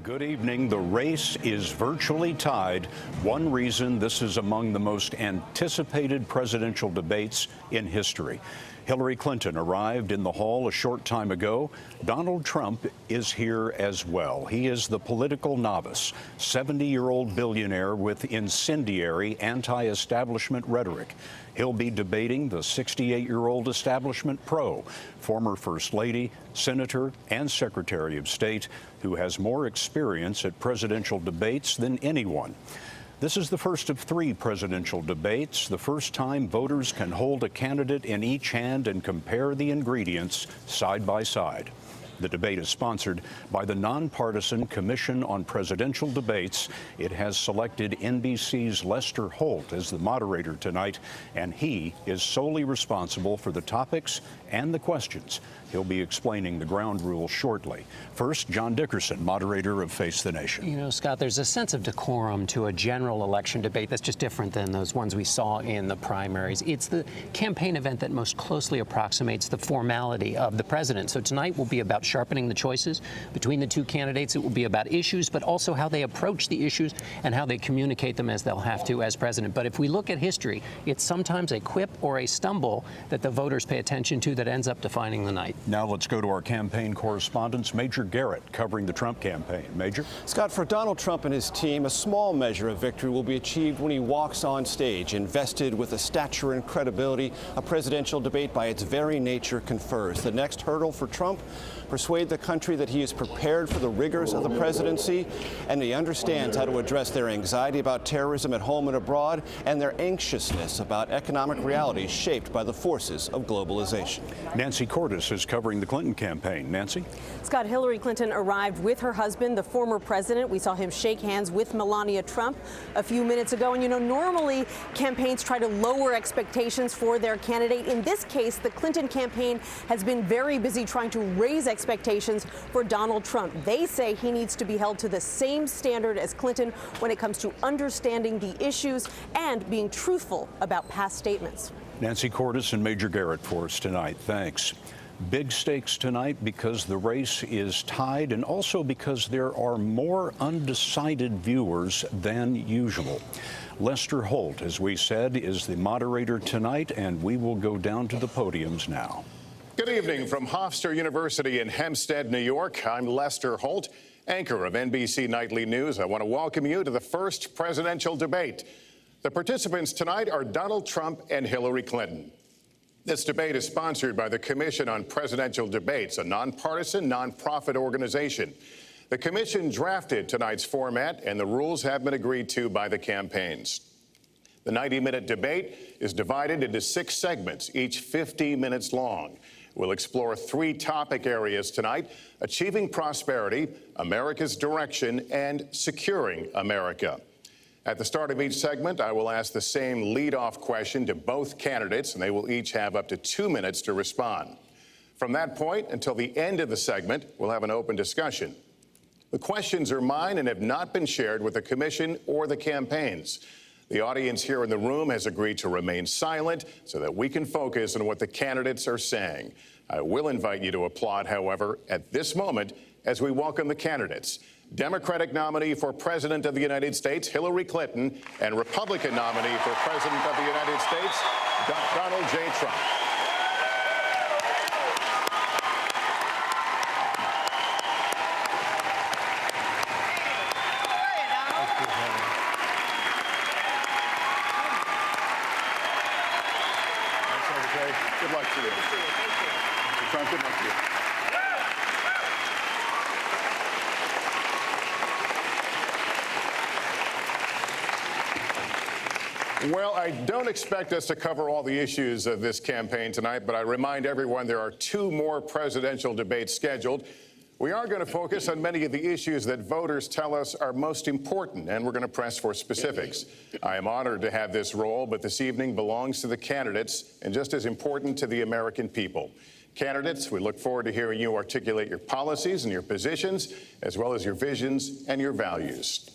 Good evening. The race is virtually tied. One reason this is among the most anticipated presidential debates in history. Hillary Clinton arrived in the hall a short time ago. Donald Trump is here as well. He is the political novice, 70-year-old billionaire with incendiary anti-establishment rhetoric. He'll be debating the 68-year-old establishment pro, former First Lady, Senator, and Secretary of State, who has more experience at presidential debates than anyone. This is the first of 3 presidential debates, the first time voters can hold a candidate in each hand and compare the ingredients side by side. The debate is sponsored by the nonpartisan Commission on Presidential Debates. It has selected NBC's Lester Holt as the moderator tonight, and he is solely responsible for the topics and the questions. He'll be explaining the ground rules shortly. First, John Dickerson, moderator of Face the Nation. You know, Scott, there's a sense of decorum to a general election debate that's just different than those ones we saw in the primaries. It's the campaign event that most closely approximates the formality of the president. So tonight will be about sharpening the choices between the 2 candidates. It will be about issues, but also how they approach the issues and how they communicate them as they'll have to as president. But if we look at history, it's sometimes a quip or a stumble that the voters pay attention to that ends up defining the night. Now let's go to our campaign correspondent, Major Garrett, covering the Trump campaign. Major? Scott, for Donald Trump and his team, a small measure of victory will be achieved when he walks on stage, invested with the stature and credibility a presidential debate by its very nature confers. The next hurdle for Trump, persuade the country that he is prepared for the rigors of the presidency and he understands how to address their anxiety about terrorism at home and abroad and their anxiousness about economic realities shaped by the forces of globalization. Nancy Cordes is covering the Clinton campaign. Nancy? Scott, Hillary Clinton arrived with her husband, the former president. We saw him shake hands with Melania Trump a few minutes ago. And, you know, normally campaigns try to lower expectations for their candidate. In this case, the Clinton campaign has been very busy trying to raise expectations for Donald Trump. They say he needs to be held to the same standard as Clinton when it comes to understanding the issues and being truthful about past statements. Nancy Cordes and Major Garrett for us tonight. Thanks. Big stakes tonight because the race is tied and also because there are more undecided viewers than usual. Lester Holt, as we said, is the moderator tonight, and we will go down to the podiums now. Good evening from Hofstra University in Hempstead, New York. I'm Lester Holt, anchor of NBC Nightly News. I want to welcome you to the first presidential debate. The participants tonight are Donald Trump and Hillary Clinton. This debate is sponsored by the Commission on Presidential Debates, a nonpartisan, nonprofit organization. The commission drafted tonight's format, and the rules have been agreed to by the campaigns. The 90-minute debate is divided into 6 segments, each 50 minutes long. We'll explore 3 topic areas tonight: achieving prosperity, America's direction, and securing America. At the start of each segment, I will ask the same lead-off question to both candidates, and they will each have up to 2 minutes to respond. From that point until the end of the segment, we'll have an open discussion. The questions are mine and have not been shared with the commission or the campaigns. The audience here in the room has agreed to remain silent so that we can focus on what the candidates are saying. I will invite you to applaud, however, at this moment as we welcome the candidates. Democratic nominee for President of the United States, Hillary Clinton, and Republican nominee for President of the United States, Donald J. Trump. Good luck to you. Mr. Trump, good luck to you. Well, I don't expect us to cover all the issues of this campaign tonight, but I remind everyone there are 2 more presidential debates scheduled. We are going to focus on many of the issues that voters tell us are most important, and we're going to press for specifics. I am honored to have this role, but this evening belongs to the candidates and just as important to the American people. Candidates, we look forward to hearing you articulate your policies and your positions, as well as your visions and your values.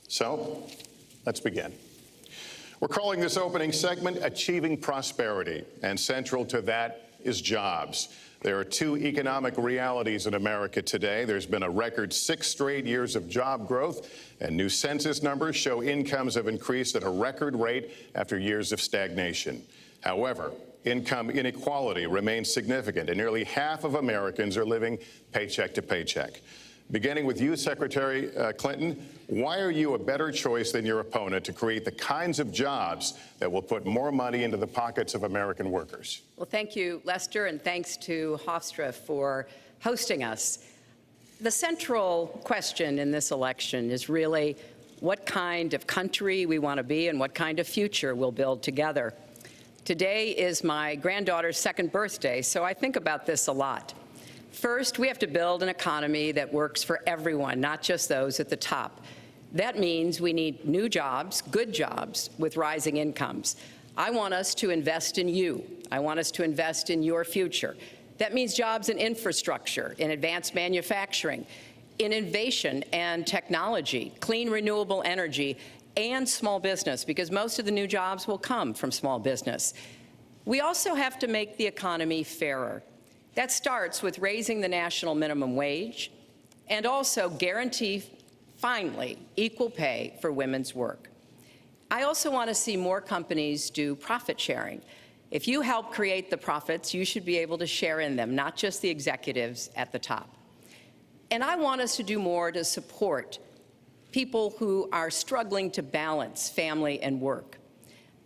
So, let's begin. We're calling this opening segment Achieving Prosperity, and central to that is jobs. There are two economic realities in America today. There's been a record 6 straight years of job growth, and new census numbers show incomes have increased at a record rate after years of stagnation. However, income inequality remains significant, and nearly half of Americans are living paycheck to paycheck. Beginning with you, Secretary Clinton, why are you a better choice than your opponent to create the kinds of jobs that will put more money into the pockets of American workers? Well, thank you, Lester, and thanks to Hofstra for hosting us. The central question in this election is really what kind of country we want to be and what kind of future we'll build together. Today is my granddaughter's 2nd birthday, so I think about this a lot. First, we have to build an economy that works for everyone, not just those at the top. That means we need new jobs, good jobs, with rising incomes. I want us to invest in you. I want us to invest in your future. That means jobs in infrastructure, in advanced manufacturing, in innovation and technology, clean renewable energy, and small business, because most of the new jobs will come from small business. We also have to make the economy fairer. That starts with raising the national minimum wage and also guarantee, finally, equal pay for women's work. I also want to see more companies do profit sharing. If you help create the profits, you should be able to share in them, not just the executives at the top. And I want us to do more to support people who are struggling to balance family and work.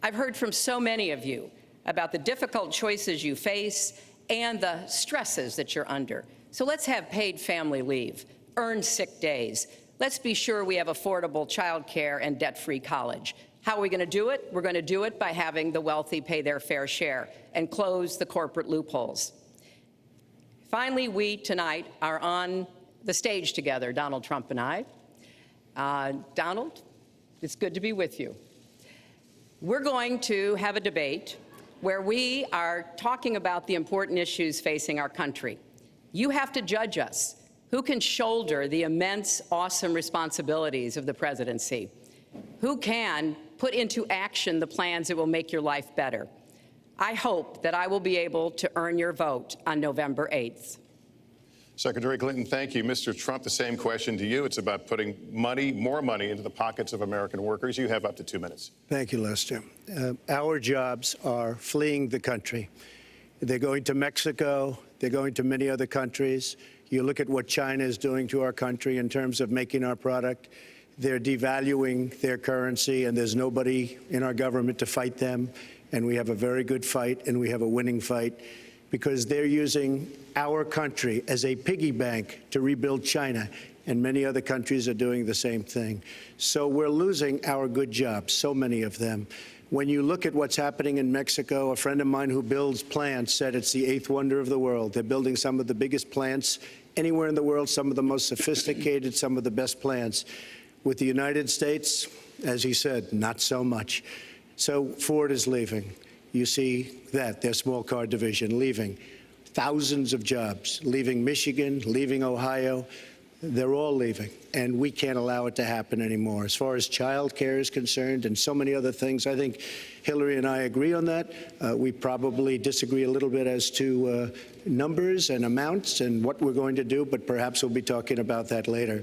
I've heard from so many of you about the difficult choices you face and the stresses that you're under. So let's have paid family leave, earned sick days. Let's be sure we have affordable child care and debt-free college. How are we going to do it? We're going to do it by having the wealthy pay their fair share and close the corporate loopholes. Finally, we tonight are on the stage together, Donald Trump and I. Donald, it's good to be with you. We're going to have a debate where we are talking about the important issues facing our country. You have to judge us. Who can shoulder the immense, awesome responsibilities of the presidency? Who can put into action the plans that will make your life better? I hope that I will be able to earn your vote on November 8th. Secretary Clinton, thank you. Mr. Trump, the same question to you. It's about putting money, more money, into the pockets of American workers. You have up to 2 minutes. Thank you, Lester. Our jobs are fleeing the country. They're going to Mexico. They're going to many other countries. You look at what China is doing to our country in terms of making our product. They're devaluing their currency, and there's nobody in our government to fight them. And we have a very good fight, and we have a winning fight, because they're using our country as a piggy bank to rebuild China, and many other countries are doing the same thing. So we're losing our good jobs, so many of them. When you look at what's happening in Mexico, a friend of mine who builds plants said it's the 8th wonder of the world. They're building some of the biggest plants anywhere in the world, some of the most sophisticated, some of the best plants. With the United States, as he said, not so much. So Ford is leaving. You see that, their small car division leaving. Thousands of jobs, leaving Michigan, leaving Ohio. They're all leaving, and we can't allow it to happen anymore. As far as child care is concerned and so many other things, I think Hillary and I agree on that. We probably disagree a little bit as to numbers and amounts and what we're going to do, but perhaps we'll be talking about that later.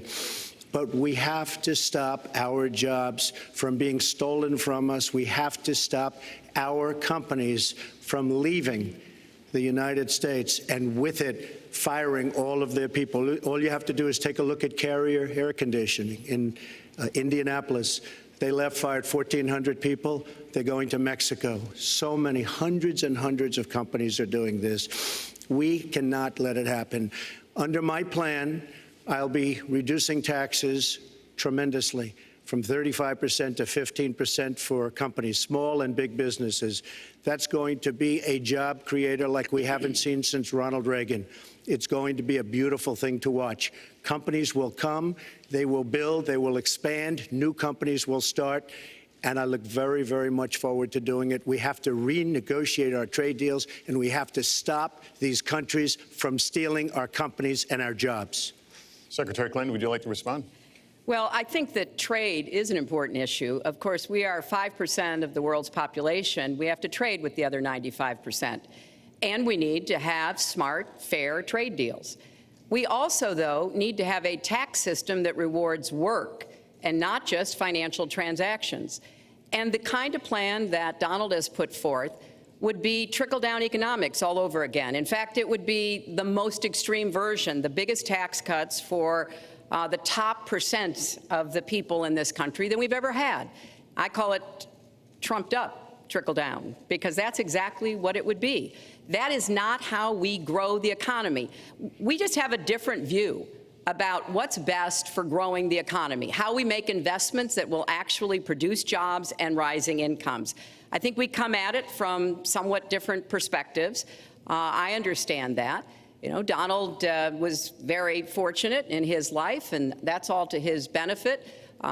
But we have to stop our jobs from being stolen from us. We have to stop our companies from leaving the United States, and with it, firing all of their people. All you have to do is take a look at Carrier Air Conditioning in Indianapolis. They fired 1,400 people. They're going to Mexico. So many, hundreds and hundreds of companies are doing this. We cannot let it happen. Under my plan, I'll be reducing taxes tremendously, from 35% to 15% for companies, small and big businesses. That's going to be a job creator like we haven't seen since Ronald Reagan. It's going to be a beautiful thing to watch. Companies will come, they will build, they will expand, new companies will start, and I look very, very much forward to doing it. We have to renegotiate our trade deals, and we have to stop these countries from stealing our companies and our jobs. Secretary Clinton, would you like to respond? Well, I think that trade is an important issue. Of course, we are 5% of the world's population. We have to trade with the other 95%. And we need to have smart, fair trade deals. We also, though, need to have a tax system that rewards work and not just financial transactions. And the kind of plan that Donald has put forth would be trickle-down economics all over again. In fact, it would be the most extreme version, the biggest tax cuts for the top percent of the people in this country than we've ever had. I call it trumped up trickle-down, because that's exactly what it would be. That is not how we grow the economy. We just have a different view about what's best for growing the economy, how we make investments that will actually produce jobs and rising incomes. I think we come at it from somewhat different perspectives. I understand that. You know, Donald was very fortunate in his life, and that's all to his benefit.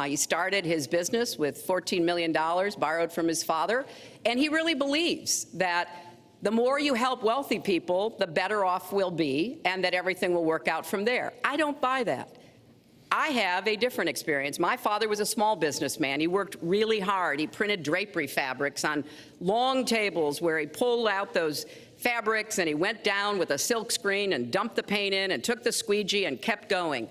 He started his business with $14 million borrowed from his father, and he really believes that the more you help wealthy people, the better off we'll be, and that everything will work out from there. I don't buy that. I have a different experience. My father was a small businessman. He worked really hard. He printed drapery fabrics on long tables where he pulled out those fabrics and he went down with a silk screen and dumped the paint in and took the squeegee and kept going.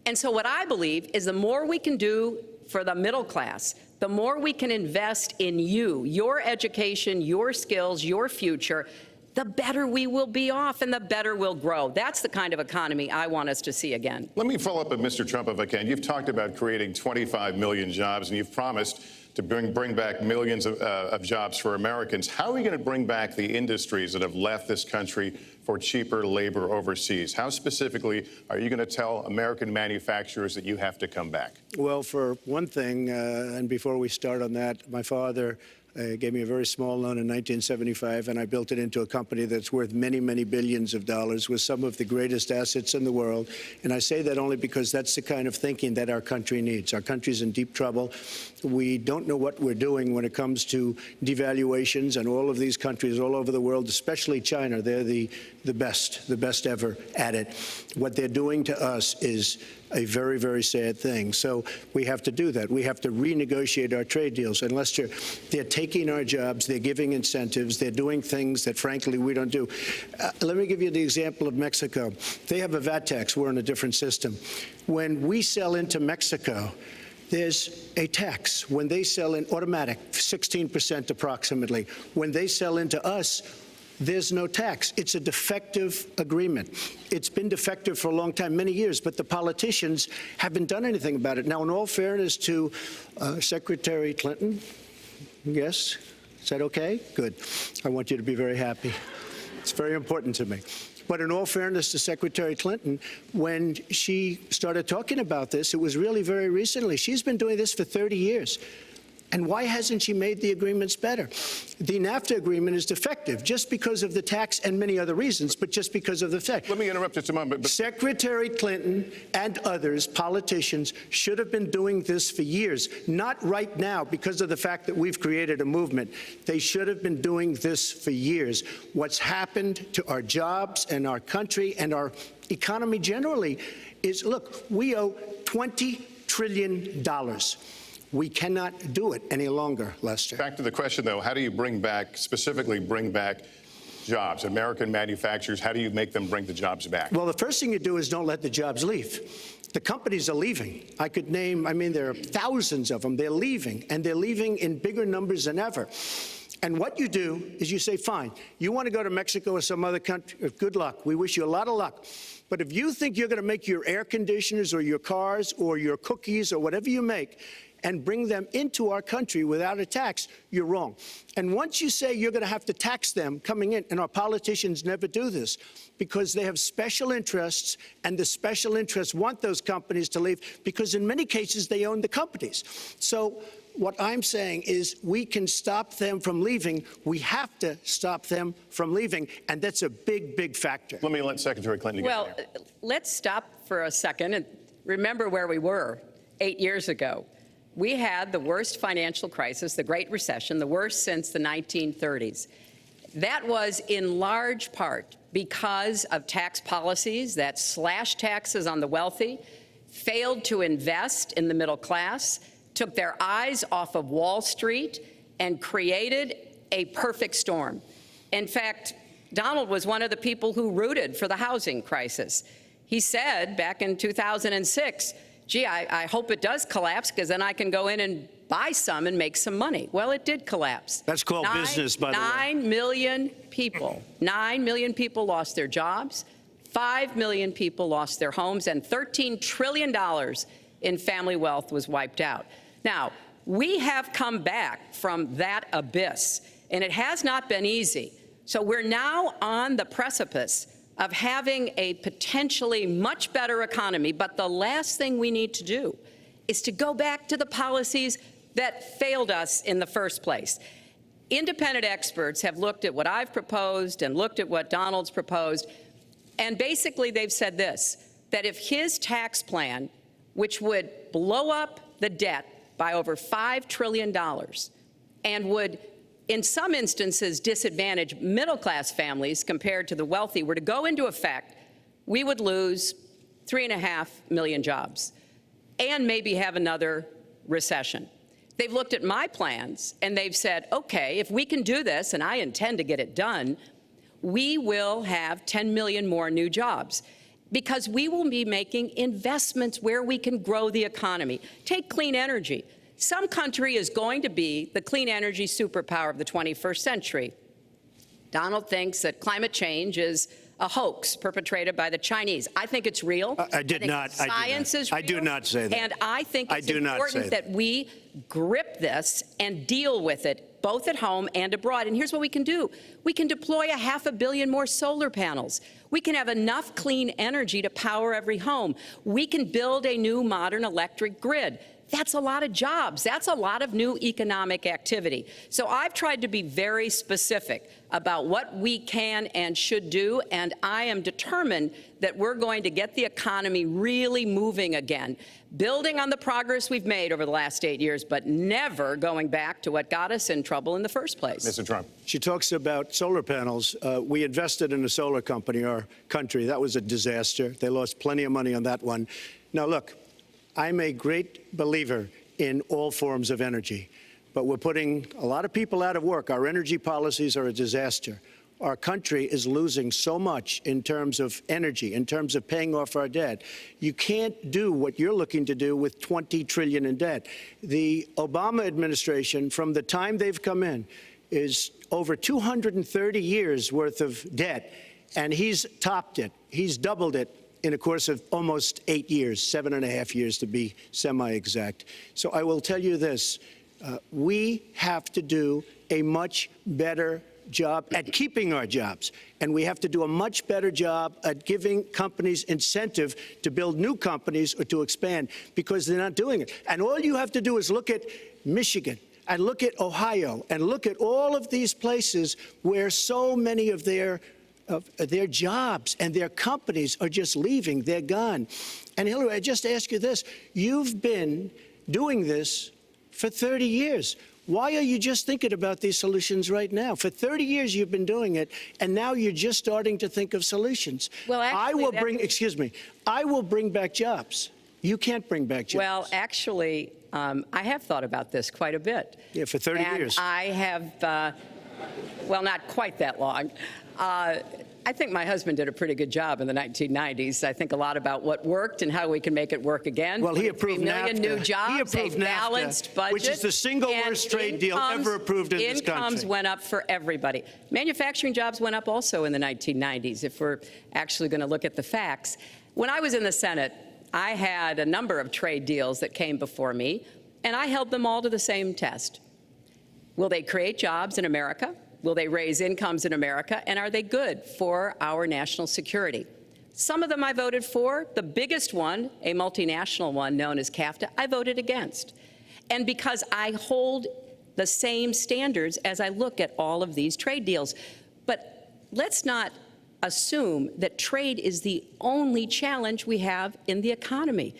And so what I believe is the more we can do for the middle class, the more we can invest in you, your education, your skills, your future, the better we will be off and the better we'll grow. That's the kind of economy I want us to see again. Let me follow up with Mr. Trump, if I can. You've talked about creating 25 million jobs, and you've promised to bring back millions of jobs for Americans. How are we going to bring back the industries that have left this country for cheaper labor overseas? How specifically are you going to tell American manufacturers that you have to come back? Well, for one thing, and before we start on that, my father gave me a very small loan in 1975, and I built it into a company that's worth many, many billions of dollars with some of the greatest assets in the world. And I say that only because that's the kind of thinking that our country needs. Our country's in deep trouble. We don't know what we're doing when it comes to devaluations, and all of these countries all over the world, especially China, they're the best ever at it. What they're doing to us is a very, very sad thing. So we have to do that. We have to renegotiate our trade deals. And Lester, they're taking our jobs, they're giving incentives, they're doing things that, frankly, we don't do. Let me give you the example of Mexico. They have a VAT tax. We're in a different system. When we sell into Mexico, there's a tax. When they sell in automatic, 16% approximately. When they sell into us, there's no tax. It's a defective agreement. It's been defective for a long time, many years, but the politicians haven't done anything about it. Now, in all fairness to Secretary Clinton, yes, is that okay? Good. I want you to be very happy. It's very important to me. But in all fairness to Secretary Clinton, when she started talking about this, it was really very recently. She's been doing this for 30 years. And why hasn't she made the agreements better? The NAFTA agreement is defective just because of the tax and many other reasons, but just because of the fact. Let me interrupt just a moment. But Secretary Clinton and others, politicians, should have been doing this for years, not right now because of the fact that we've created a movement. They should have been doing this for years. What's happened to our jobs and our country and our economy generally is, look, we owe $20 trillion. We cannot do it any longer, Lester. Back to the question, though, how do you specifically bring back jobs? American manufacturers, how do you make them bring the jobs back? Well, the first thing you do is don't let the jobs leave. The companies are leaving. I could name, there are thousands of them. They're leaving, and they're leaving in bigger numbers than ever. And what you do is you say, fine, you want to go to Mexico or some other country, good luck. We wish you a lot of luck. But if you think you're going to make your air conditioners or your cars or your cookies or whatever you make and bring them into our country without a tax, you're wrong. And once you say you're going to have to tax them coming in, and our politicians never do this because they have special interests, and the special interests want those companies to leave because in many cases they own the companies. So what I'm saying is we can stop them from leaving. We have to stop them from leaving, and that's a big, big factor. Let me let Secretary Clinton get Well, there. let's stop for a second and remember where we were 8 years ago. We had the worst financial crisis, the Great Recession, the worst since the 1930s. That was in large part because of tax policies that slashed taxes on the wealthy, failed to invest in the middle class, took their eyes off of Wall Street, and created a perfect storm. In fact, Donald was one of the people who rooted for the housing crisis. He said back in 2006, gee, I hope it does collapse because then I can go in and buy some and make some money. Well, it did collapse. That's called business, by the way. 9 million people lost their jobs, 5 million people lost their homes, and $13 trillion in family wealth was wiped out. Now, we have come back from that abyss, and it has not been easy. So we're now on the precipice of having a potentially much better economy, but the last thing we need to do is to go back to the policies that failed us in the first place. Independent experts have looked at what I've proposed and looked at what Donald's proposed, and basically they've said this, that if his tax plan, which would blow up the debt by over $5 trillion and would in some instances disadvantage middle-class families compared to the wealthy, were to go into effect, we would lose 3.5 million jobs and maybe have another recession. They've looked at my plans and they've said, okay, if we can do this, and I intend to get it done, we will have 10 million more new jobs because we will be making investments where we can grow the economy. Take clean energy. Some country is going to be the clean energy superpower of the 21st century. Donald thinks that climate change is a hoax perpetrated by the Chinese. I think it's real. I did not. Science is real. I do not say that. And I think it's important that we grip this and deal with it, both at home and abroad. And here's what we can do. We can deploy 500 million more solar panels. We can have enough clean energy to power every home. We can build a new modern electric grid. That's a lot of jobs. That's a lot of new economic activity. So I've tried to be very specific about what we can and should do, and I am determined that we're going to get the economy really moving again, building on the progress we've made over the last 8 years, but never going back to what got us in trouble in the first place. Mr. Trump. She talks about solar panels. We invested in a solar company, our country. That was a disaster. They lost plenty of money on that one. Now, look, I'm a great believer in all forms of energy, but we're putting a lot of people out of work. Our energy policies are a disaster. Our country is losing so much in terms of energy, in terms of paying off our debt. You can't do what you're looking to do with $20 trillion in debt. The Obama administration, from the time they've come in, is over 230 years worth of debt, and he's topped it. He's doubled it in a course of almost 8 years, 7.5 years to be semi-exact. So I will tell you this, we have to do a much better job at keeping our jobs, and we have to do a much better job at giving companies incentive to build new companies or to expand, because they're not doing it. And all you have to do is look at Michigan and look at Ohio and look at all of these places where so many of their jobs and their companies are just leaving. They're gone. And Hillary, I just ask you this. You've been doing this for 30 years. Why are you just thinking about these solutions right now? For 30 years you've been doing it, and now you're just starting to think of solutions. Well, actually, I will bring back jobs. You can't bring back jobs. Well, actually, I have thought about this quite a bit. Yeah, for 30 years. I have, well, not quite that long. I think my husband did a pretty good job in the 1990s. I think a lot about what worked and how we can make it work again. Well, he approved 3 million NAFTA. new jobs, He approved a balanced NAFTA, budget, which is the single worst trade deal ever approved in this country. Incomes went up for everybody. Manufacturing jobs went up also in the 1990s, if we're actually going to look at the facts. When I was in the Senate, I had a number of trade deals that came before me, and I held them all to the same test. Will they create jobs in America? Will they raise incomes in America? And are they good for our national security? Some of them I voted for. The biggest one, a multinational one known as CAFTA, I voted against. And because I hold the same standards as I look at all of these trade deals. But let's not assume that trade is the only challenge we have in the economy.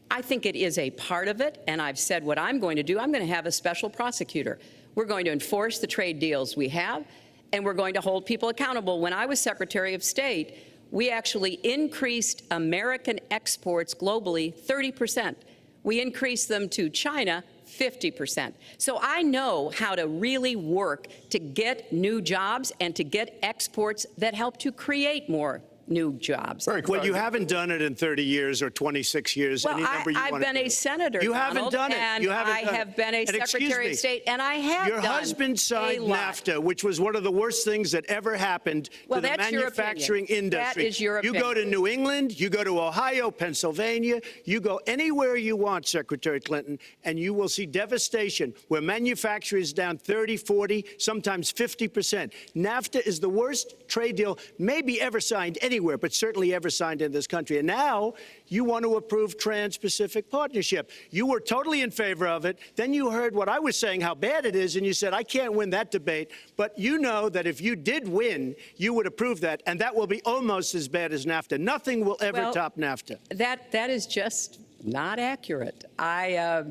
I think it is a part of it, and I've said what I'm going to do. I'm going to have a special prosecutor. We're going to enforce the trade deals we have, and we're going to hold people accountable. When I was Secretary of State, we actually increased American exports globally 30%. We increased them to China 50%. So I know how to really work to get new jobs and to get exports that help to create more new jobs. Well, you haven't done it in 30 years or 26 years. Well, any number you I've want to been do. a senator, You Donald, haven't done it. And you haven't I done have it. been a And Secretary of State, and I have Your done husband signed a lot. NAFTA, which was one of the worst things that ever happened Well, to the that's your manufacturing opinion. industry. That is your You go to opinion. New England, you go to Ohio, Pennsylvania, you go anywhere you want, Secretary Clinton, and you will see devastation where manufacturing is down 30, 40, sometimes 50%. NAFTA is the worst trade deal maybe ever signed anywhere, but certainly ever signed in this country. And now you want to approve Trans-Pacific Partnership. You were totally in favor of it. Then you heard what I was saying, how bad it is, and you said, I can't win that debate. But you know that if you did win, you would approve that, and that will be almost as bad as NAFTA. Nothing will ever top NAFTA. That is just not accurate. I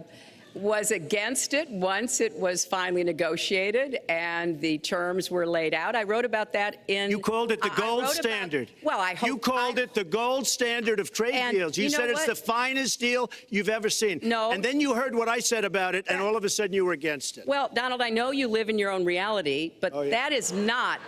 was against it once it was finally negotiated and the terms were laid out. I wrote about that in... You called it the gold standard. Well, I hope... You called it the gold standard of trade deals. You said it's the finest deal you've ever seen. No. And then you heard what I said about it, and all of a sudden you were against it. Well, Donald, I know you live in your own reality, but that is not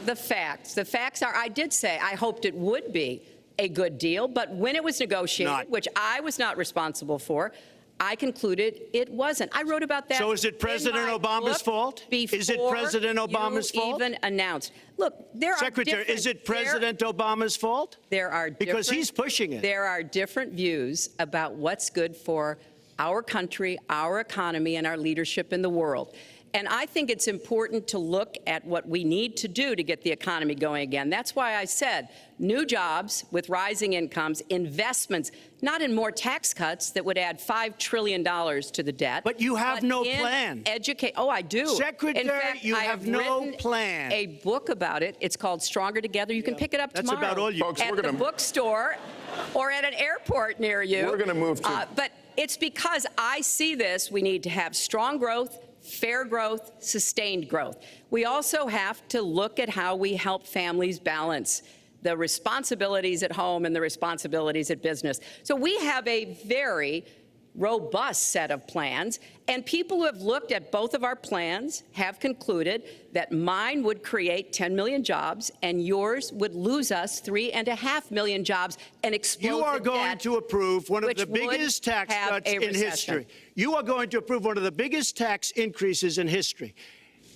the facts. The facts are, I did say I hoped it would be a good deal, but when it was negotiated, which I was not responsible for, I concluded it wasn't. I wrote about that. So is it President Obama's fault? Is it President Obama's fault? Even announced. Look, there are Secretary, is it President Obama's fault? There are because he's pushing it. There are different views about what's good for our country, our economy, and our leadership in the world. And I think it's important to look at what we need to do to get the economy going again. That's why I said new jobs with rising incomes, investments, not in more tax cuts that would add $5 trillion to the debt. But you have no plan. Oh, I do. Secretary, in fact, you I have no written plan. A book about it. It's called Stronger Together. You can pick it up tomorrow. That's about all you... Folks, at the bookstore or at an airport near you. We're going to move to... But it's because I see this. We need to have strong growth, fair growth, sustained growth. We also have to look at how we help families balance the responsibilities at home and the responsibilities at business. So we have a very robust set of plans, and people who have looked at both of our plans have concluded that mine would create 10 million jobs and yours would lose us 3.5 million jobs and explode You are the going debt, to approve one of which the biggest would tax have cuts a in recession. history. You are going to approve one of the biggest tax increases in history.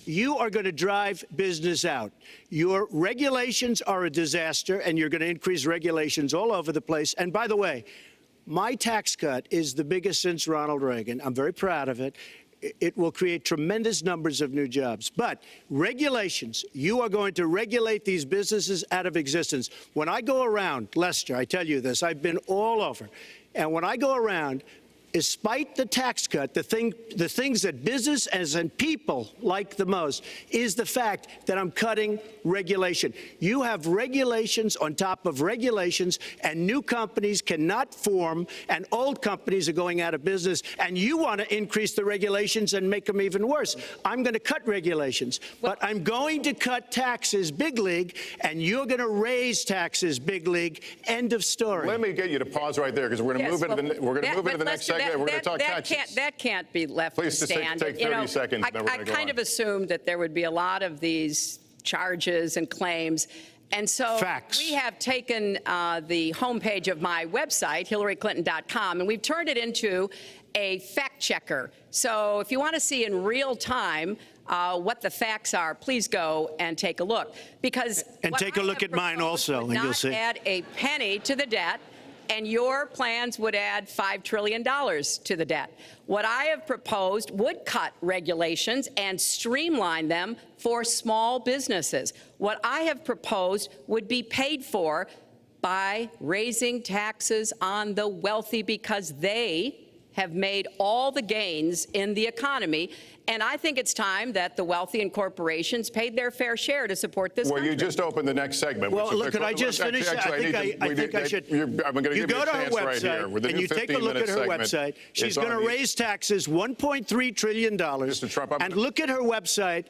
You are going to drive business out. Your regulations are a disaster, and you're going to increase regulations all over the place. And by the way, my tax cut is the biggest since Ronald Reagan. I'm very proud of it. It will create tremendous numbers of new jobs. But regulations, you are going to regulate these businesses out of existence. When I go around, Lester, I tell you this, I've been all over. And when I go around, despite the tax cut, the things that business and people like the most is the fact that I'm cutting regulation. You have regulations on top of regulations, and new companies cannot form, and old companies are going out of business, and you want to increase the regulations and make them even worse. I'm going to cut regulations, but I'm going to cut taxes big league, and you're going to raise taxes big league. End of story. Let me get you to pause right there, because we're going to move into the next segment. We're going to talk taxes. That can't be left Please to stand. take 30 seconds, then we're I going to go kind on. of assumed that there would be a lot of these charges and claims. And so we have taken the homepage of my website, HillaryClinton.com, and we've turned it into a fact checker. So if you want to see in real time what the facts are, please go and take a look. Because take a look at mine also, and you'll see. Not add a penny to the debt, and your plans would add $5 trillion to the debt. What I have proposed would cut regulations and streamline them for small businesses. What I have proposed would be paid for by raising taxes on the wealthy, because they have made all the gains in the economy. And I think it's time that the wealthy and corporations paid their fair share to support this country. Well, you just opened the next segment. Well, look, could I just finish? I think I should. I'm going to give you a chance right here. And you take a look at her website. She's going to raise taxes $1.3 trillion. Mr. Trump, and look at her website.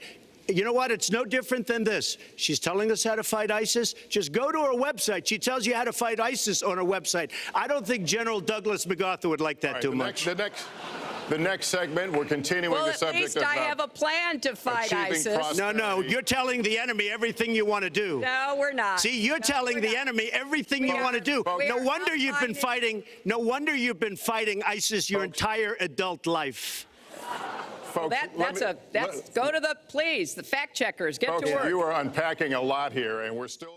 You know what? It's no different than this. She's telling us how to fight ISIS. Just go to her website. She tells you how to fight ISIS on her website. I don't think General Douglas MacArthur would like that too much. The next segment, we're continuing Well, the at subject least of I have a plan to fight achieving ISIS. prosperity. No, you're telling the enemy everything you want to do. No, we're not. See, you're telling the enemy everything you want to do. We No are wonder you've been outlining- fighting. No wonder you've been fighting ISIS your entire adult life. Folks, That's go to the, please, the fact checkers, get folks, to work. you are unpacking a lot here, and we're still.